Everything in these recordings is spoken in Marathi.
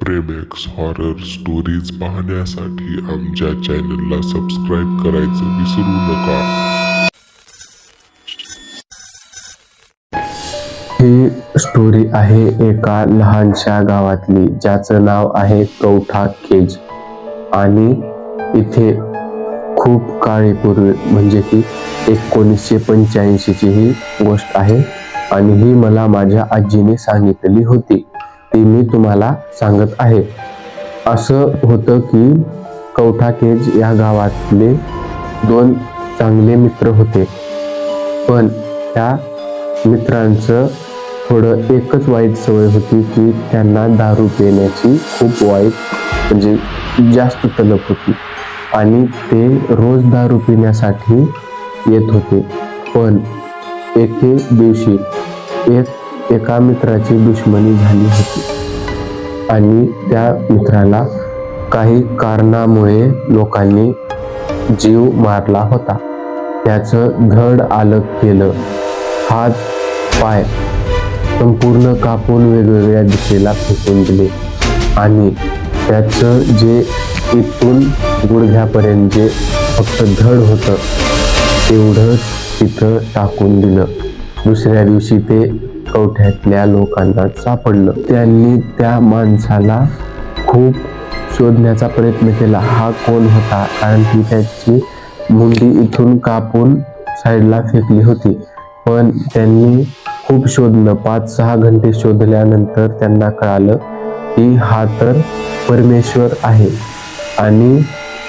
प्रेमॅक्स हॉरर स्टोरीज पाहण्यासाठी आमच्या चॅनलला सबस्क्राईब करायचं विसरू नका. ही स्टोरी आहे एका लहानशा गावातली, ज्याचं नाव आहे कवठा केज. आणि इथे खूप काळेपूर्वी म्हणजे की 1985 ची ही गोष्ट आहे आणि ही मला माझ्या आजीने सांगितलेली होती, ती मी तुम्हाला सांगत आहे. असं होतं की कवठा केज या गावातले 2 चांगले मित्र होते, पण त्या मित्रांचं थोडं एकच वाईट सवय होती की त्यांना दारू पिण्याची खूप वाईट म्हणजे जास्त तलप होती आणि ते रोज दारू पिण्यासाठी येत होते. पण एके दिवशी एका मित्राची दुश्मनी झाली होती आणि त्या मित्राला काही कारणामुळे लोकांनी जीव मारला होता. त्याचं धड अलग केलं, हात पाय संपूर्ण कापून वेगवेगळ्या दिशेला फेकून दिले आणि त्याचं जे इथून गुडघ्यापर्यंत जे फक्त धड होतं तेवढंच तिथं टाकून दिलं. दुसऱ्या दिवशी ते कवठ्यातल्या लोकांना सापडलं. त्यांनी त्या माणसाला खूप शोधण्याचा प्रयत्न केला, हा कोण होता, कारण की त्याची मुंडी इथून कापून साईडला फेकली होती. पण त्यांनी खूप शोधलं, 5-6 घंटे शोधल्यानंतर त्यांना कळालं की हा तर परमेश्वर आहे. आणि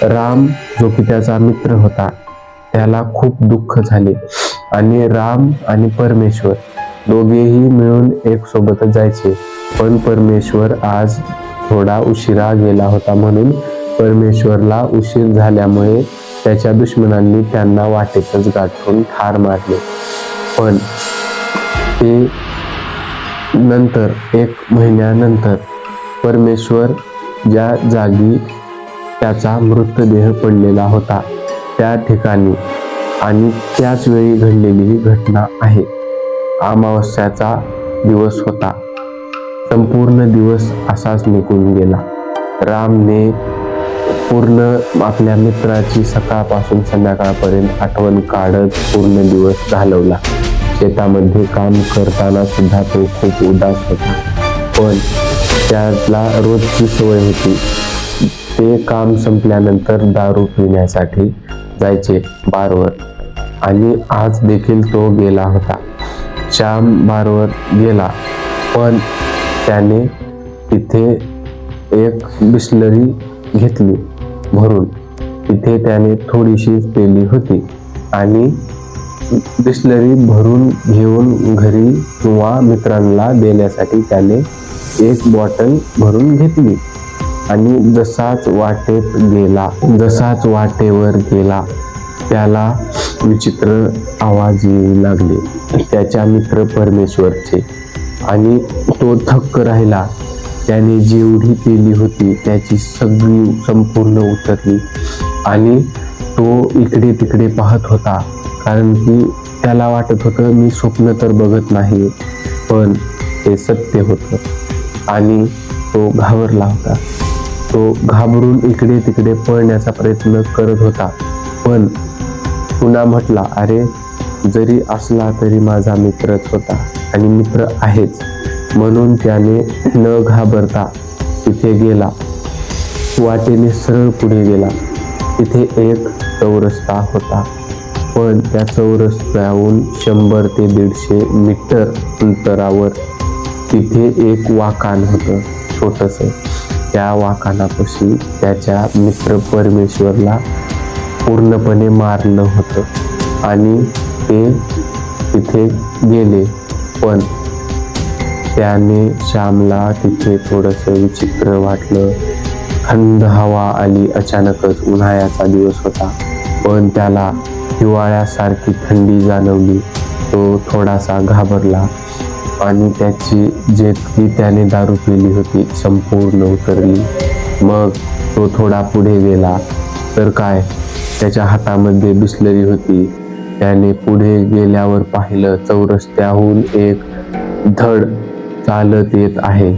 राम जो की त्याचा मित्र होता त्याला खूप दुःख झाले आणि राम आणि परमेश्वर दोघेही मिळून एक सोबतच जायचे. पण परमेश्वर आज थोडा उशिरा गेला होता, म्हणून परमेश्वरला उशीर झाल्यामुळे त्याच्या दुश्मनांनी त्यांना वाटेतच गाठून ठार मारले. पण ते नंतर 1 महिन्यानंतर परमेश्वर ज्या जागी त्याचा मृतदेह पडलेला होता त्या ठिकाणी आणि त्याच वेळी घडलेली ही घटना आहे. अमावस्याचा दिवस होता. संपूर्ण दिवस असाच निघून गेला. रामने पूर्ण आपल्या मित्राची सकाळपासून संध्याकाळपर्यंत आठवण काढत पूर्ण दिवस घालवला. शेतामध्ये काम करताना सुद्धा तो खूप उदास होता, पण त्याला रोजची सवय होती, ते काम संपल्यानंतर दारू पिण्यासाठी जायचे बारवर. आणि आज देखील तो गेला होता. श्याम बारवर गेला, पण त्याने तिथे एक बिस्लरी घेतली भरून. तिथे त्याने थोडीशी पेली होती आणि बिस्लरी भरून घेऊन घरी किंवा मित्रांना देण्यासाठी त्याने 1 बॉटल भरून घेतली. आणि जसाच वाटेवर गेला त्याला विचित्र आवाज येऊ लागले, त्याच्या मित्र परमेश्वरचे. आणि तो थक्क राहिला. त्याने जेवढी पेली होती त्याची सगळी संपूर्ण उतरली आणि तो इकडे तिकडे पाहत होता, कारण की त्याला वाटत होतं मी स्वप्न तर बघत नाही, पण ते सत्य होतं. आणि तो घाबरला होता. तो घाबरून इकडे तिकडे पळण्याचा प्रयत्न करत होता, पण पुन्हा म्हटला, अरे जरी असला तरी माझा मित्रच होता आणि मित्र आहेच. म्हणून त्याने न घाबरता तिथे गेला. वाटेने सरळ पुढे गेला. तिथे एक चौरस्ता होता, पण त्या चौरस्त्याहून 100 ते 150 मीटर अंतरावर तिथे एक वाकान होतं छोटंसं. त्या वाकानापाशी त्याच्या मित्र परमेश्वरला पूर्णपणे मारलं होतं आणि ते तिथे गेले. पण त्याने श्यामला तिथे थोडंसं विचित्र वाटलं. थंड हवा आली अचानकच. उन्हाळ्याचा दिवस होता, पण त्याला हिवाळ्यासारखी थंडी जाणवली. तो थोडासा घाबरला आणि त्याची जेतकी त्याने दारू पिली होती संपूर्ण उतरली. मग तो थोडा पुढे गेला तर काय, त्याच्या हातामध्ये बिस्लरी होती. त्याने पुढे गेल्यावर पाहिलं, चौरस्त्याहून एक धड चालत येत आहे.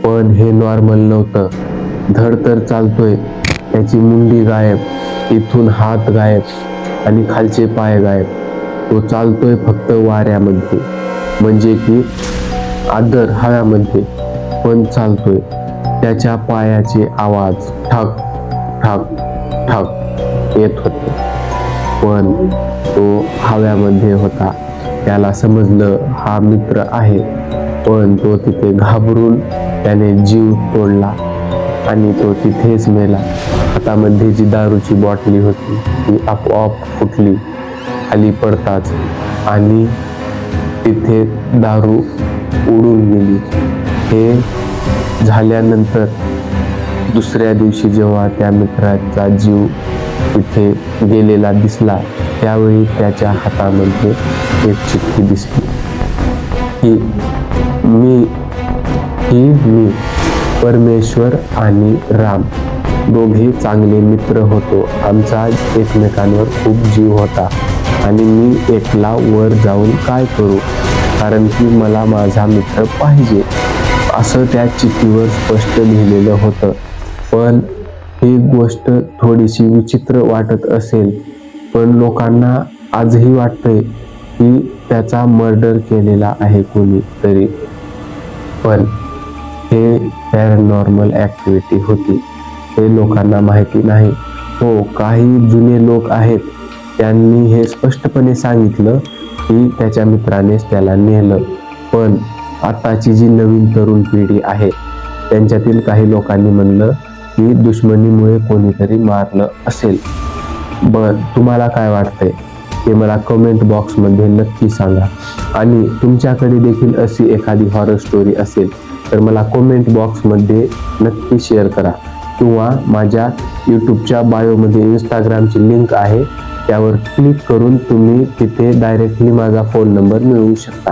पण हे नॉर्मल नव्हतं. धड तर चालतोय, त्याची मुंडी गायब, इथून हात गायब आणि खालचे पाय गायब. तो चालतोय फक्त वाऱ्यामध्ये, म्हणजे की आदर हव्यामध्ये, पण चालतोय. त्याच्या पायाचे आवाज ठक ठक ठक येत होते, पण तो हव्यामध्ये होता. त्याला समजलं हा मित्र आहे, पण तो तिथे घाबरून त्याने जीव तोडला आणि तो तिथेच मेला. हातामध्ये जी दारूची बॉटली होती ती आपोआप फुटली खाली पडताच आणि तिथे दारू उडून गेली. हे झाल्यानंतर दुसऱ्या दिवशी जेव्हा त्या मित्राचा जीव तिथे गेलेला दिसला, त्यावेळी त्याच्या हातामध्ये एक चिठ्ठी दिसली की मी परमेश्वर आणि राम दोघे चांगले मित्र होतो. आमचा एकमेकांवर खूप जीव होता आणि मी एकला वर जाऊन काय करू, कारण की मला माझा मित्र पाहिजे, असं त्या चिठ्ठीवर स्पष्ट लिहिलेलं होतं. पण ही गोष्ट थोडीशी विचित्र वाटत असेल, पण लोकांना आजही वाटतंय की त्याचा मर्डर केलेला आहे कोणी तरी. पण हे पॅरानॉर्मल ॲक्टिव्हिटी होती, हे लोकांना माहिती नाही. हो, काही जुने लोक आहेत, त्यांनी हे स्पष्टपणे सांगितलं की त्याच्या मित्रानेच त्याला नेलं. पण आताची जी नवीन तरुण पिढी आहे, त्यांच्यातील काही लोकांनी म्हणलं की दुश्मनीमुळे कोणीतरी मारलं असेल. तुम्हाला काय वाटतंय ते मला कमेंट बॉक्समध्ये नक्की सांगा. आणि तुमच्याकडे देखील अशी एखादी हॉरर स्टोरी असेल तर मला कमेंट बॉक्समध्ये नक्की शेअर करा, किंवा माझ्या यूट्यूबच्या बायोमध्ये इंस्टाग्रामची लिंक आहे, त्यावर क्लिक करून तुम्ही तिथे डायरेक्टली माझा फोन नंबर मिळवू शकता.